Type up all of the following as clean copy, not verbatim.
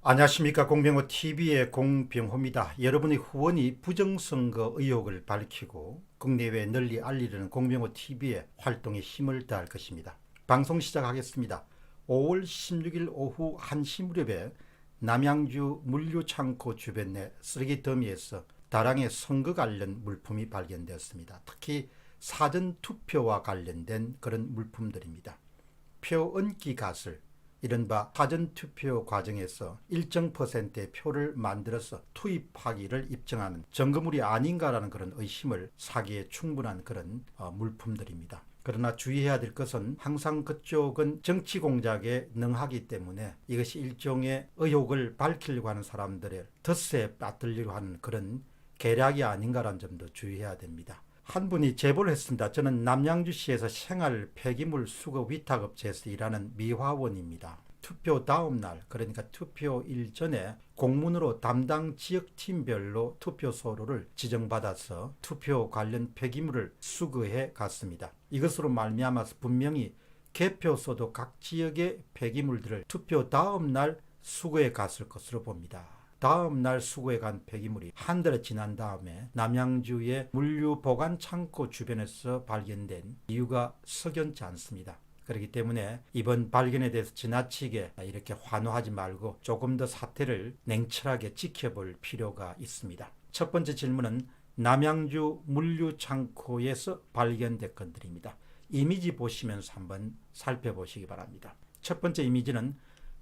안녕하십니까. 공병호 TV의 공병호입니다. 여러분의 후원이 부정선거 의혹을 밝히고 국내외에 널리 알리려는 공병호 TV의 활동에 힘을 다할 것입니다. 방송 시작하겠습니다. 5월 16일 오후 1시 무렵에 남양주 물류창고 주변 내 쓰레기 더미에서 다량의 선거 관련 물품이 발견되었습니다. 특히 사전투표와 관련된 그런 물품들입니다. 표 얹기 가슬, 이른바 사전투표 과정에서 일정 퍼센트의 표를 만들어서 투입하기를 입증하는 증거물이 아닌가라는 그런 의심을 사기에 충분한 그런 물품들입니다. 그러나 주의해야 될 것은 항상 그쪽은 정치 공작에 능하기 때문에 이것이 일종의 의혹을 밝히려고 하는 사람들의 덫에 빠뜨리려고 하는 그런 계략이 아닌가라는 점도 주의해야 됩니다. 한 분이 제보를 했습니다. 저는 남양주시에서 생활 폐기물 수거 위탁업체에서 일하는 미화원입니다. 투표 다음 날, 그러니까 투표일 전에 공문으로 담당 지역팀별로 투표소로를 지정받아서 투표 관련 폐기물을 수거해 갔습니다. 이것으로 말미암아서 분명히 개표소도 각 지역의 폐기물들을 투표 다음 날 수거해 갔을 것으로 봅니다. 다음 날 수거해 간 폐기물이 한 달이 지난 다음에 남양주의 물류보관 창고 주변에서 발견된 이유가 석연치 않습니다. 그렇기 때문에 이번 발견에 대해서 지나치게 이렇게 환호하지 말고 조금 더 사태를 냉철하게 지켜볼 필요가 있습니다. 첫 번째 질문은 남양주 물류창고에서 발견된 것들입니다. 이미지 보시면서 한번 살펴보시기 바랍니다. 첫 번째 이미지는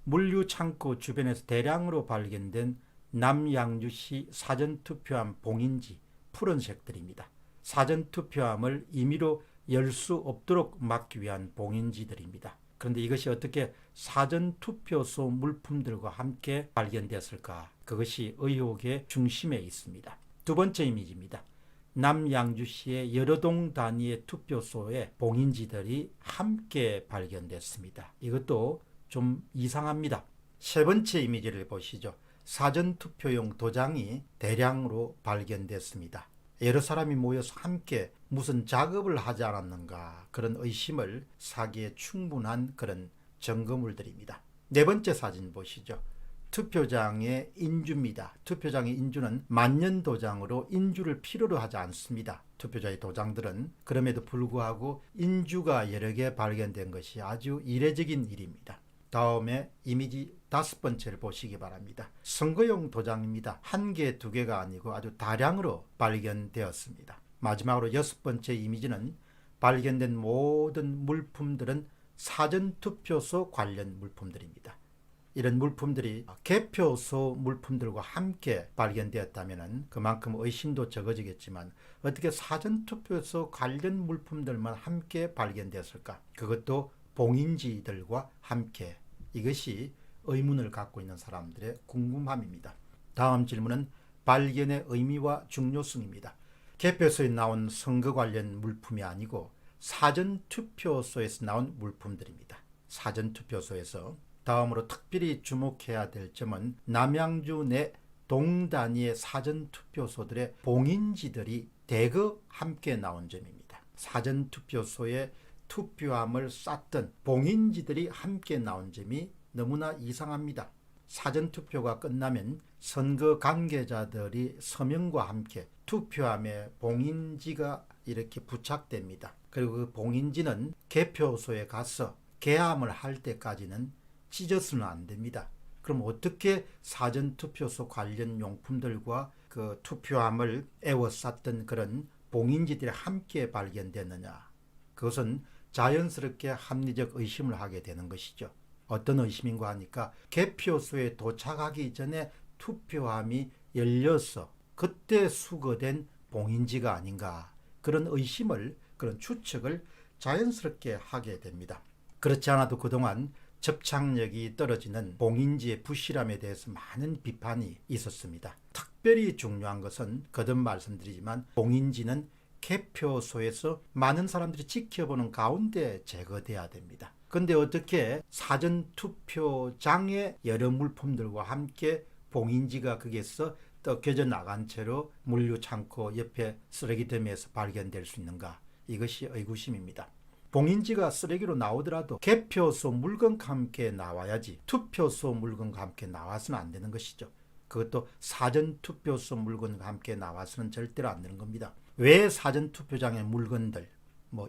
물류창고 주변에서 대량으로 발견된 남양주시 사전투표함 봉인지 푸른색들입니다. 사전투표함을 임의로 열 수 없도록 막기 위한 봉인지들입니다. 그런데 이것이 어떻게 사전투표소 물품들과 함께 발견됐을까? 그것이 의혹의 중심에 있습니다. 두 번째 이미지입니다. 남양주시의 여러 동 단위의 투표소에 봉인지들이 함께 발견됐습니다. 이것도 좀 이상합니다. 세 번째 이미지를 보시죠. 사전투표용 도장이 대량으로 발견됐습니다. 여러 사람이 모여서 함께 무슨 작업을 하지 않았는가, 그런 의심을 사기에 충분한 그런 증거물들입니다. 네 번째 사진 보시죠. 투표장의 인주입니다. 투표장의 인주는 만년도장으로 인주를 필요로 하지 않습니다. 투표자의 도장들은. 그럼에도 불구하고 인주가 여러 개 발견된 것이 아주 이례적인 일입니다. 다음에 이미지 다섯 번째를 보시기 바랍니다. 선거용 도장입니다. 한 개, 두 개가 아니고 아주 다량으로 발견되었습니다. 마지막으로 여섯 번째 이미지는 발견된 모든 물품들은 사전투표소 관련 물품들입니다. 이런 물품들이 개표소 물품들과 함께 발견되었다면 그만큼 의심도 적어지겠지만 어떻게 사전투표소 관련 물품들만 함께 발견되었을까? 그것도 봉인지들과 함께. 이것이 의문을 갖고 있는 사람들의 궁금함입니다. 다음 질문은 발견의 의미와 중요성입니다. 개표소에 나온 선거 관련 물품이 아니고 사전투표소에서 나온 물품들입니다. 사전투표소에서. 다음으로 특별히 주목해야 될 점은 남양주 내 동단위의 사전투표소들의 봉인지들이 대거 함께 나온 점입니다. 사전투표소에 투표함을 쌌던 봉인지들이 함께 나온 점이 너무나 이상합니다. 사전투표가 끝나면 선거 관계자들이 서명과 함께 투표함에 봉인지가 이렇게 부착됩니다. 그리고 그 봉인지는 개표소에 가서 개함을 할 때까지는 찢어서는 안 됩니다. 그럼 어떻게 사전투표소 관련 용품들과 그 투표함을 에워쌌던 그런 봉인지들이 함께 발견됐느냐? 그것은 자연스럽게 합리적 의심을 하게 되는 것이죠. 어떤 의심인가 하니까 개표소에 도착하기 전에 투표함이 열려서 그때 수거된 봉인지가 아닌가, 그런 의심을, 그런 추측을 자연스럽게 하게 됩니다. 그렇지 않아도 그동안 접착력이 떨어지는 봉인지의 부실함에 대해서 많은 비판이 있었습니다. 특별히 중요한 것은 거듭 말씀드리지만 봉인지는 개표소에서 많은 사람들이 지켜보는 가운데 제거돼야 됩니다. 그런데 어떻게 사전투표장의 여러 물품들과 함께 봉인지가 거기에서 떠껴져 나간 채로 물류창고 옆에 쓰레기 더미에서 발견될 수 있는가? 이것이 의구심입니다. 봉인지가 쓰레기로 나오더라도 개표소 물건과 함께 나와야지 투표소 물건과 함께 나와서는 안 되는 것이죠. 그것도 사전투표소 물건과 함께 나와서는 절대로 안 되는 겁니다. 왜 사전투표장의 물건들,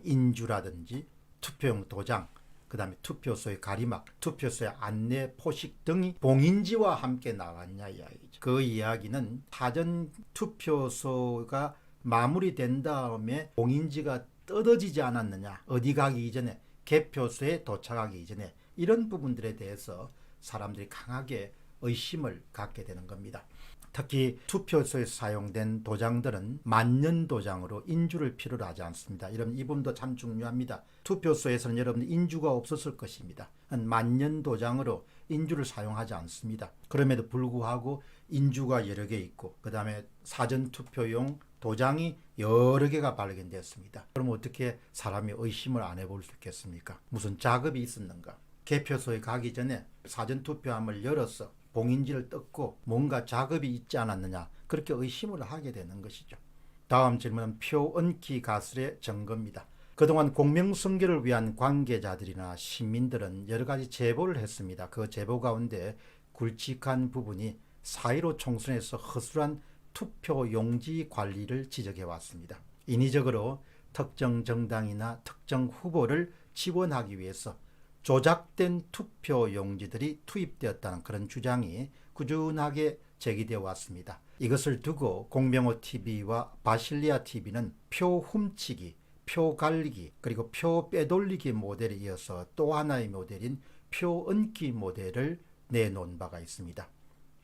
인주라든지 투표용 도장, 그 다음에 투표소의 가리막, 투표소의 안내 포식 등이 봉인지와 함께 나왔냐 이야기죠. 그 이야기는 사전투표소가 마무리된 다음에 봉인지가 뜯어지지 않았느냐, 어디 가기 이전에, 개표소에 도착하기 이전에, 이런 부분들에 대해서 사람들이 강하게 의심을 갖게 되는 겁니다. 특히 투표소에서 사용된 도장들은 만년 도장으로 인주를 필요로 하지 않습니다. 여러분, 이 부분도 참 중요합니다. 투표소에서는 여러분 인주가 없었을 것입니다. 만년 도장으로 인주를 사용하지 않습니다. 그럼에도 불구하고 인주가 여러 개 있고 그 다음에 사전투표용 도장이 여러 개가 발견되었습니다. 그럼 어떻게 사람이 의심을 안 해볼 수 있겠습니까? 무슨 작업이 있었는가? 개표소에 가기 전에 사전투표함을 열어서 봉인지를 뜯고 뭔가 작업이 있지 않았느냐, 그렇게 의심을 하게 되는 것이죠. 다음 질문은 표 얹기 가설의 증거입니다. 그동안 공명선거를 위한 관계자들이나 시민들은 여러 가지 제보를 했습니다. 그 제보 가운데 굵직한 부분이 4.15 총선에서 허술한 투표 용지 관리를 지적해 왔습니다. 인위적으로 특정 정당이나 특정 후보를 지원하기 위해서 조작된 투표 용지들이 투입되었다는 그런 주장이 꾸준하게 제기되어 왔습니다. 이것을 두고 공병호TV와 바실리아TV는 표 훔치기, 표 갈리기, 그리고 표 빼돌리기 모델에 이어서 또 하나의 모델인 표 얹기 모델을 내놓은 바가 있습니다.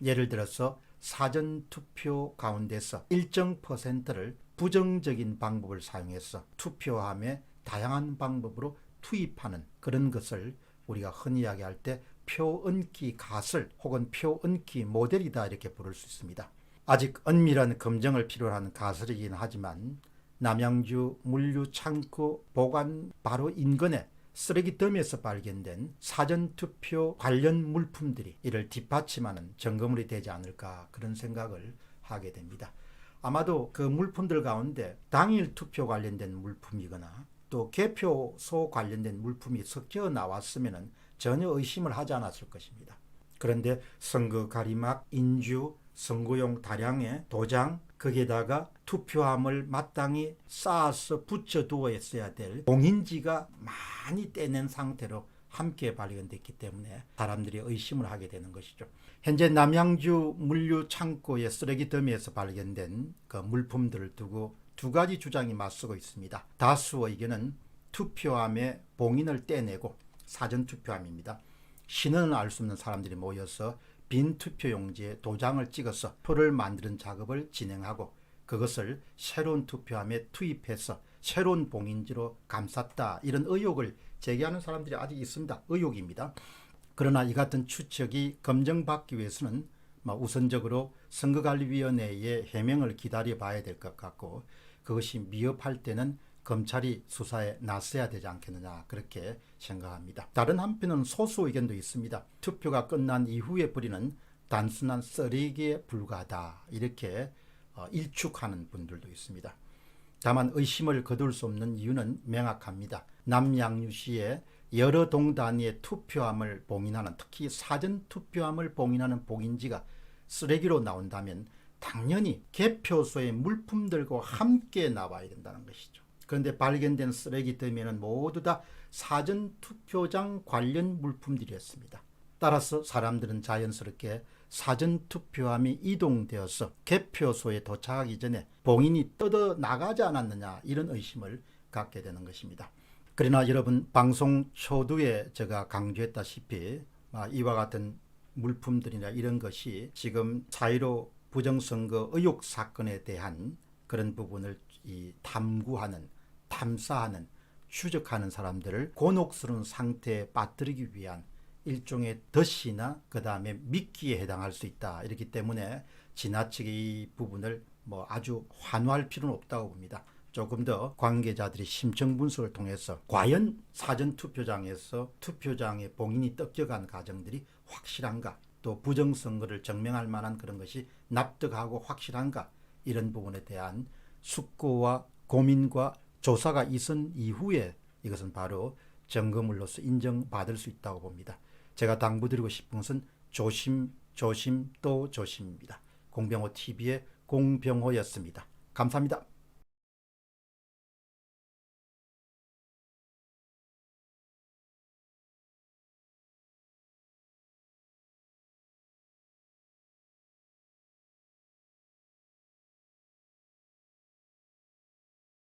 예를 들어서 사전투표 가운데서 일정 %를 부정적인 방법을 사용해서 투표함에 다양한 방법으로 투입하는 그런 것을 우리가 흔히 이야기할 때 표 얹기 가설 혹은 표 얹기 모델이다 이렇게 부를 수 있습니다. 아직 은밀한 검증을 필요로 하는 가설이긴 하지만 남양주 물류창고 보관 바로 인근에 쓰레기 더미에서 발견된 사전투표 관련 물품들이 이를 뒷받침하는 증거물이 되지 않을까, 그런 생각을 하게 됩니다. 아마도 그 물품들 가운데 당일 투표 관련된 물품이거나 또 개표소 관련된 물품이 섞여 나왔으면 전혀 의심을 하지 않았을 것입니다. 그런데 선거 가리막, 인주, 선거용 다량의 도장, 거기에다가 투표함을 마땅히 쌓아서 붙여두어 있어야 될 봉인지가 많이 떼낸 상태로 함께 발견됐기 때문에 사람들이 의심을 하게 되는 것이죠. 현재 남양주 물류창고의 쓰레기 더미에서 발견된 그 물품들을 두고 두 가지 주장이 맞서고 있습니다. 다수 의견은 투표함의 봉인을 떼내고, 사전투표함입니다, 신원을 알 수 없는 사람들이 모여서 빈 투표용지에 도장을 찍어서 표를 만드는 작업을 진행하고 그것을 새로운 투표함에 투입해서 새로운 봉인지로 감쌌다, 이런 의혹을 제기하는 사람들이 아직 있습니다. 의혹입니다. 그러나 이 같은 추측이 검증받기 위해서는 우선적으로 선거관리위원회의 해명을 기다려 봐야 될 것 같고, 그것이 미흡할 때는 검찰이 수사에 나서야 되지 않겠느냐, 그렇게 생각합니다. 다른 한편은 소수 의견도 있습니다. 투표가 끝난 이후에 버리는 단순한 쓰레기에 불과하다, 이렇게 일축하는 분들도 있습니다. 다만 의심을 거둘 수 없는 이유는 명확합니다. 남양주시의 여러 동 단위의 투표함을 봉인하는, 특히 사전투표함을 봉인하는 봉인지가 쓰레기로 나온다면 당연히 개표소의 물품들과 함께 나와야 된다는 것이죠. 그런데 발견된 쓰레기 더미에는 모두 다 사전투표장 관련 물품들이었습니다. 따라서 사람들은 자연스럽게 사전투표함이 이동되어서 개표소에 도착하기 전에 봉인이 뜯어 나가지 않았느냐, 이런 의심을 갖게 되는 것입니다. 그러나 여러분, 방송 초두에 제가 강조했다시피 이와 같은 물품들이나 이런 것이 지금 4.15 부정선거 의혹 사건에 대한 그런 부분을 탐구하는, 탐사하는, 추적하는 사람들을 곤혹스러운 상태에 빠뜨리기 위한 일종의 덫이나 그 다음에 미끼에 해당할 수 있다. 이렇기 때문에 지나치게 이 부분을 아주 환호할 필요는 없다고 봅니다. 조금 더 관계자들이 심층 분석을 통해서 과연 사전투표장에서 투표장에 봉인이 뜯겨간 과정들이 확실한가, 또 부정선거를 증명할 만한 그런 것이 납득하고 확실한가, 이런 부분에 대한 숙고와 고민과 조사가 있은 이후에 이것은 바로 증거물로서 인정받을 수 있다고 봅니다. 제가 당부드리고 싶은 것은 조심, 조심 또 조심입니다. 공병호 TV의 공병호였습니다. 감사합니다.